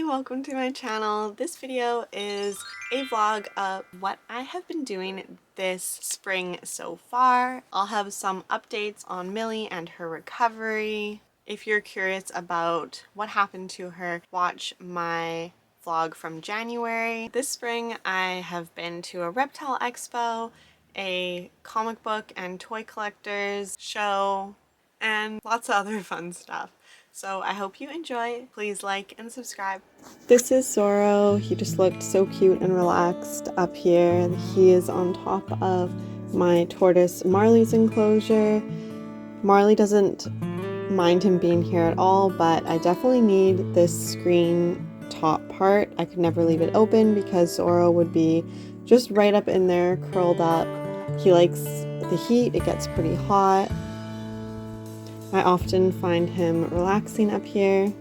welcome to my channel. This video is a vlog of what I have been doing this spring so far. I'll have some updates on Millie and her recovery. If you're curious about what happened to her, watch my vlog from January. This spring I have been to a reptile expo, a comic book and toy collectors show, and lots of other fun stuff. So I hope you enjoy. Please like and subscribe. This is Zorro. He just looked so cute and relaxed up here. He is on top of my tortoise Marley's enclosure. Marley doesn't mind him being here at all, but I definitely need this screen top part. I could never leave it open because Zorro would be just right up in there, curled up. He likes the heat. It gets pretty hot. I often find him relaxing up here.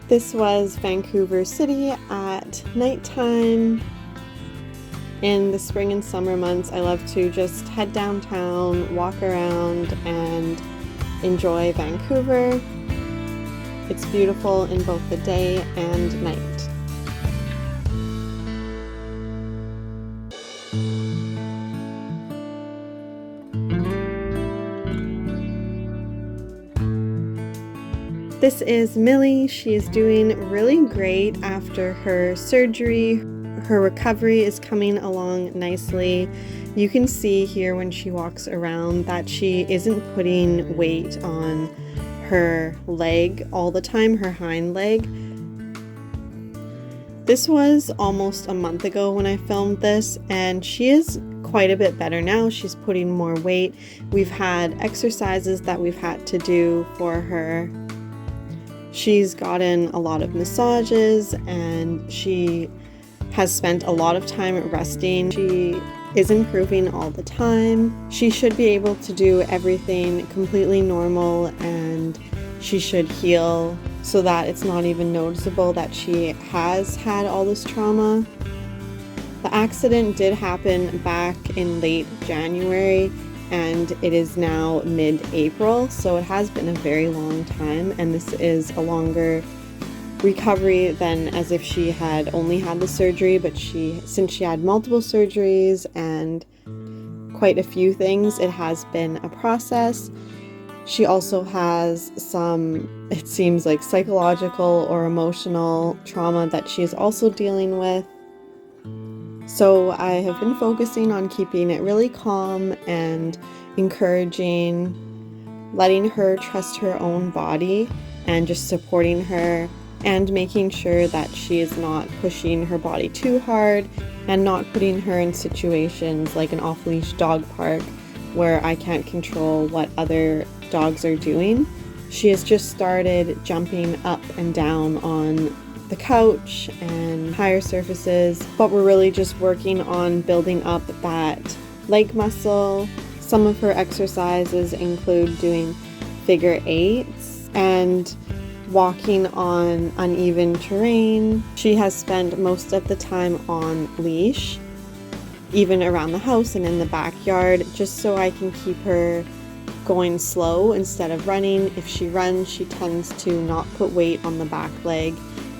This was Vancouver City at nighttime. In the spring and summer months, I love to just head downtown, walk around, and enjoy Vancouver. It's beautiful in both the day and night. This is Millie. She is doing really great after her surgery. Her recovery is coming along nicely. You can see here when she walks around that she isn't putting weight on her leg all the time, her hind leg. This was almost a month ago when I filmed this, and she is quite a bit better now. She's putting more weight. We've had exercises that we've had to do for her. She's gotten a lot of massages and she has spent a lot of time resting. She is improving all the time. She should be able to do everything completely normal, and she should heal so that it's not even noticeable that she has had all this trauma. The accident did happen back in late January, and it is now mid-April, so it has been a very long time, and this is a longer recovery than as if she had only had the surgery, but since she had multiple surgeries and quite a few things, it has been a process. She also has some, it seems like, psychological or emotional trauma that she is also dealing with. So I have been focusing on keeping it really calm and encouraging, letting her trust her own body and just supporting her and making sure that she is not pushing her body too hard and not putting her in situations like an off-leash dog park where I can't control what other dogs are doing. She has just started jumping up and down on the couch and higher surfaces, but we're really just working on building up that leg muscle. Some of her exercises include doing figure eights and walking on uneven terrain. She has spent most of the time on leash, even around the house and in the backyard, just so I can keep her going slow instead of running. If she runs, she tends to not put weight on the back leg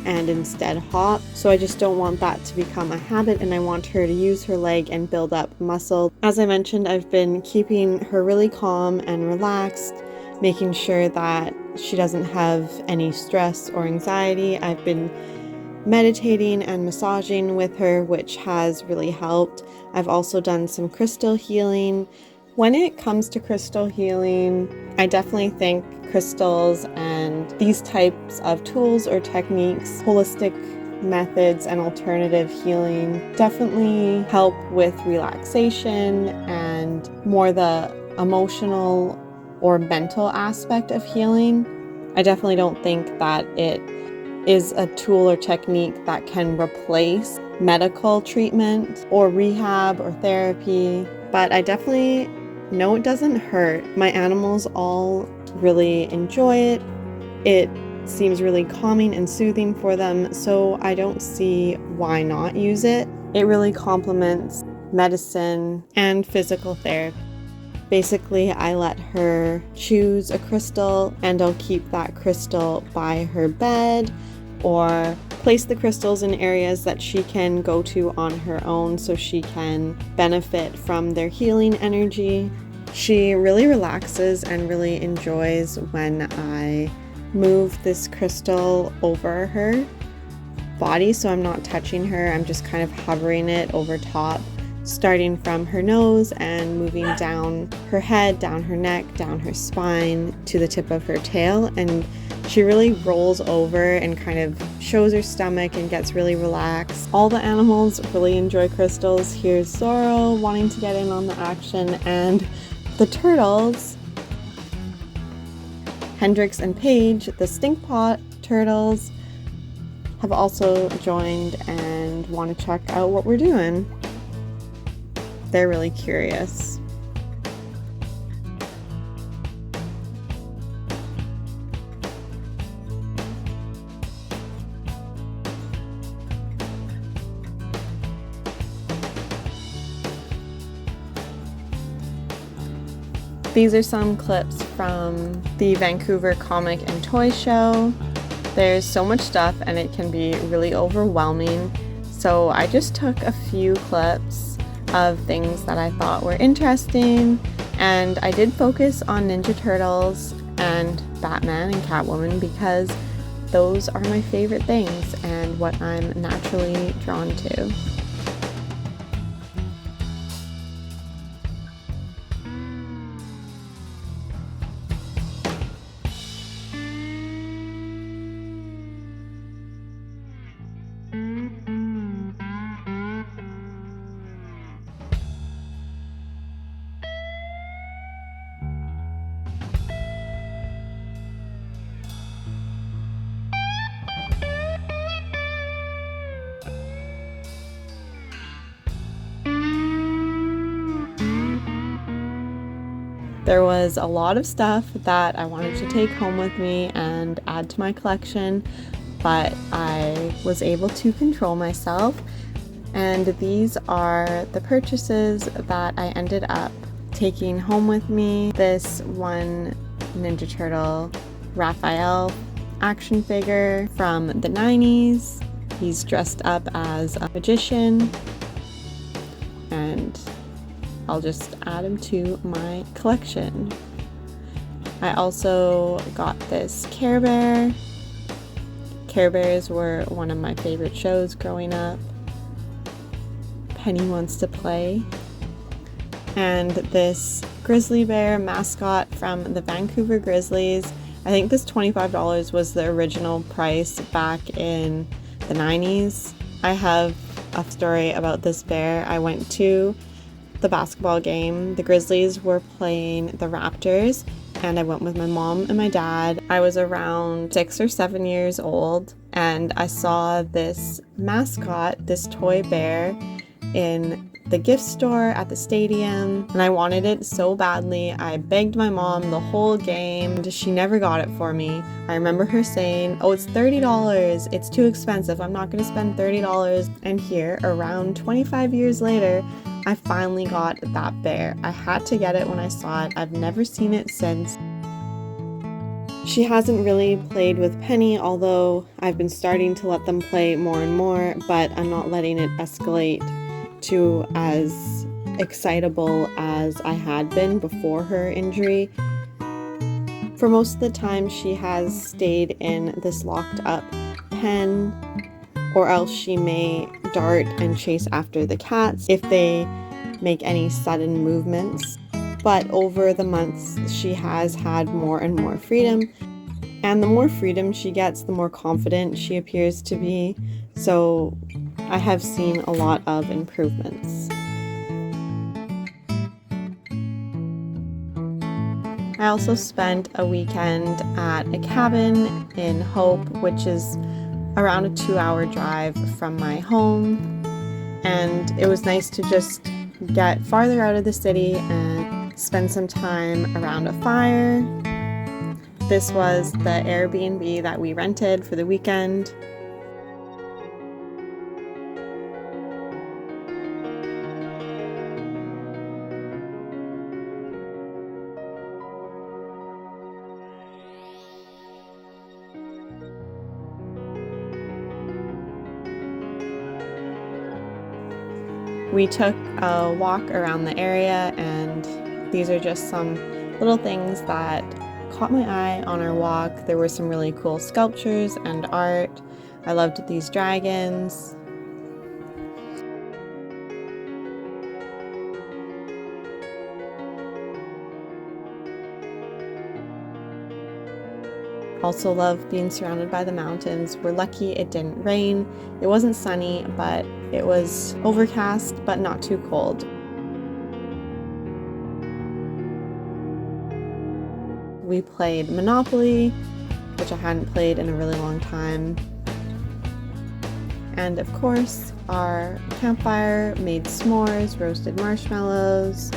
and instead hop. So I just don't want that to become a habit, and I want her to use her leg and build up muscle. As I mentioned, I've been keeping her really calm and relaxed, making sure that she doesn't have any stress or anxiety. I've been meditating and massaging with her, which has really helped. I've also done some crystal healing. When it comes to crystal healing, I definitely think crystals and these types of tools or techniques, holistic methods and alternative healing, definitely help with relaxation and more the emotional or mental aspect of healing. I definitely don't think that it is a tool or technique that can replace medical treatment or rehab or therapy, but I definitely know it doesn't hurt. My animals all really enjoy it. It seems really calming and soothing for them, so I don't see why not use it. It really complements medicine and physical therapy. Basically, I let her choose a crystal and I'll keep that crystal by her bed or place the crystals in areas that she can go to on her own so she can benefit from their healing energy. She really relaxes and really enjoys when I move this crystal over her body, so I'm not touching her, I'm just kind of hovering it over top, starting from her nose and moving down her head, down her neck, down her spine to the tip of her tail, and she really rolls over and kind of shows her stomach and gets really relaxed. All the animals really enjoy crystals. Here's Zorro wanting to get in on the action, and the turtles, Hendrix and Paige, the stink pot turtles, have also joined and want to check out what we're doing. They're really curious. These are some clips from the Vancouver Comic and Toy Show. There's so much stuff and it can be really overwhelming, so I just took a few clips of things that I thought were interesting, and I did focus on Ninja Turtles and Batman and Catwoman because those are my favorite things and what I'm naturally drawn to. There was a lot of stuff that I wanted to take home with me and add to my collection, but I was able to control myself, and these are the purchases that I ended up taking home with me. This one Ninja Turtle Raphael action figure from the 90s. He's dressed up as a magician, and I'll just add him to my collection. I also got this Care Bear. Care Bears were one of my favorite shows growing up. Penny Wants to Play. And this grizzly bear mascot from the Vancouver Grizzlies. I think this $25 was the original price back in the 90s. I have a story about this bear. I went to the basketball game. The Grizzlies were playing the Raptors, and I went with my mom and my dad. I was around 6 or 7 years old, and I saw this mascot, this toy bear, in the gift store at the stadium, and I wanted it so badly. I begged my mom the whole game. She never got it for me. I remember her saying, "Oh, it's $30. It's too expensive. I'm not going to spend $30. And here, around 25 years later, I finally got that bear. I had to get it when I saw it. I've never seen it since. She hasn't really played with Penny, although I've been starting to let them play more and more, but I'm not letting it escalate to as excitable as I had been before her injury. For most of the time, she has stayed in this locked up pen, or else she may dart and chase after the cats if they make any sudden movements. But over the months, she has had more and more freedom, and the more freedom she gets, the more confident she appears to be. So I have seen a lot of improvements. I also spent a weekend at a cabin in Hope, which is around a 2-hour drive from my home. and it was nice to just get farther out of the city and spend some time around a fire. This was the Airbnb that we rented for the weekend. We took a walk around the area, and these are just some little things that caught my eye on our walk. There were some really cool sculptures and art. I loved these dragons. Also love being surrounded by the mountains. We're lucky it didn't rain. It wasn't sunny, but it was overcast, but not too cold. We played Monopoly, which I hadn't played in a really long time. And of course, our campfire made s'mores, roasted marshmallows.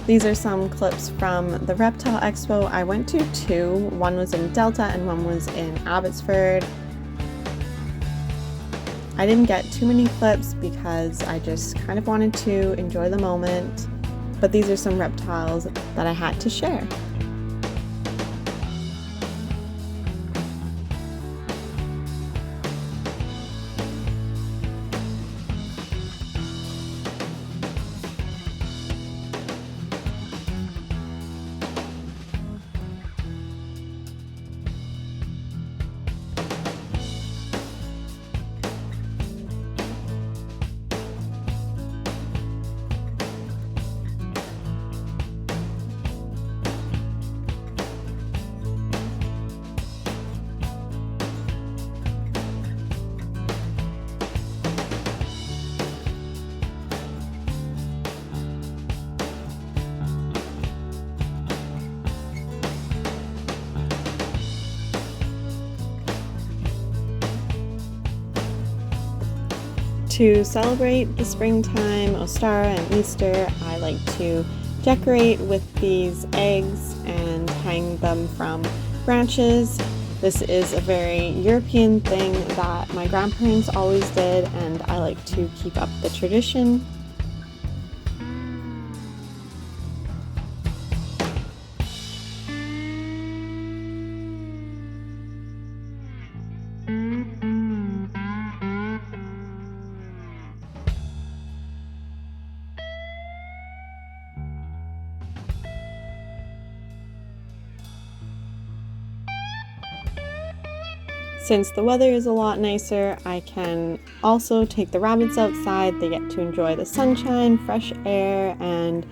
These are some clips from the Reptile Expo. I went to two. One was in Delta and one was in Abbotsford. I didn't get too many clips because I just kind of wanted to enjoy the moment, but these are some reptiles that I had to share. To celebrate the springtime, Ostara, and Easter, I like to decorate with these eggs and hang them from branches. This is a very European thing that my grandparents always did, and I like to keep up the tradition. Since the weather is a lot nicer, I can also take the rabbits outside. They get to enjoy the sunshine, fresh air, and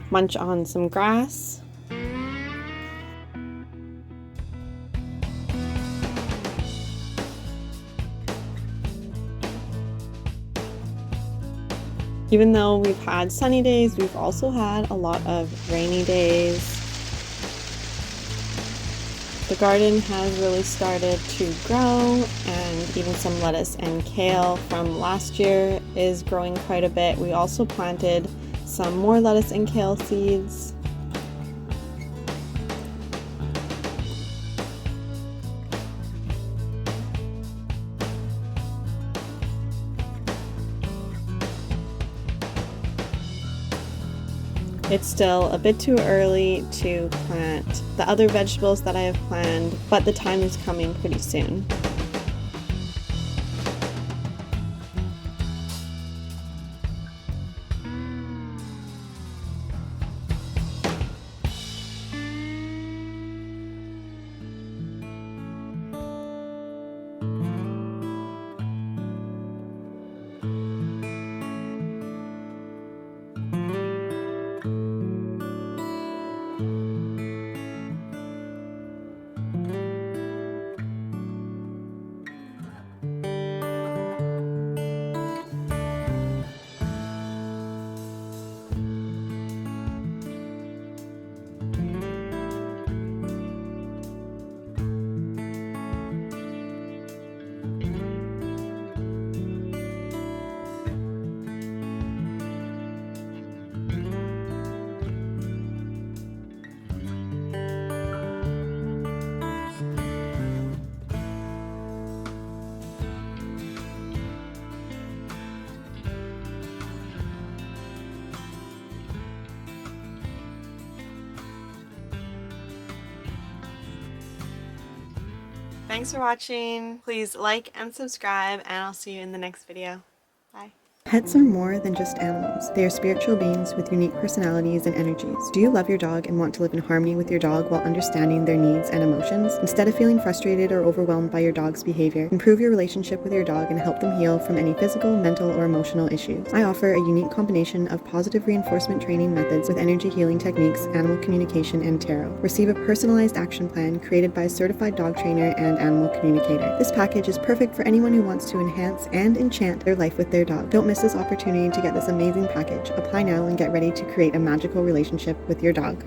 munch on some grass. Even though we've had sunny days, we've also had a lot of rainy days. The garden has really started to grow, and even some lettuce and kale from last year is growing quite a bit. We also planted some more lettuce and kale seeds. It's still a bit too early to plant the other vegetables that I have planned, but the time is coming pretty soon. Thanks for watching. Please like and subscribe, and I'll see you in the next video. Bye. Pets are more than just animals. They are spiritual beings with unique personalities and energies. Do you love your dog and want to live in harmony with your dog while understanding their needs and emotions? Instead of feeling frustrated or overwhelmed by your dog's behavior, improve your relationship with your dog and help them heal from any physical, mental, or emotional issues. I offer a unique combination of positive reinforcement training methods with energy healing techniques, animal communication, and tarot. Receive a personalized action plan created by a certified dog trainer and animal communicator. This package is perfect for anyone who wants to enhance and enchant their life with their dog. Don't miss this opportunity to get this amazing package. Apply now and get ready to create a magical relationship with your dog.